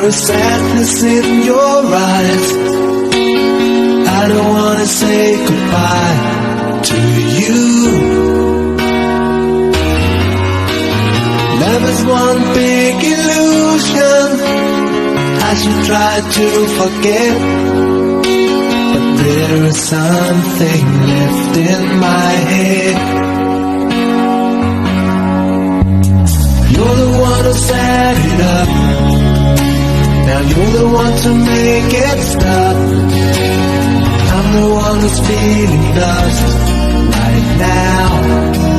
There is sadness in your eyes. I don't wanna say goodbye to you. Love is one big illusion. I should try to forget, but there is something left in my head. You're the one who set it up. Now you're the one to make it stop. I'm the one who's feeling lost right now.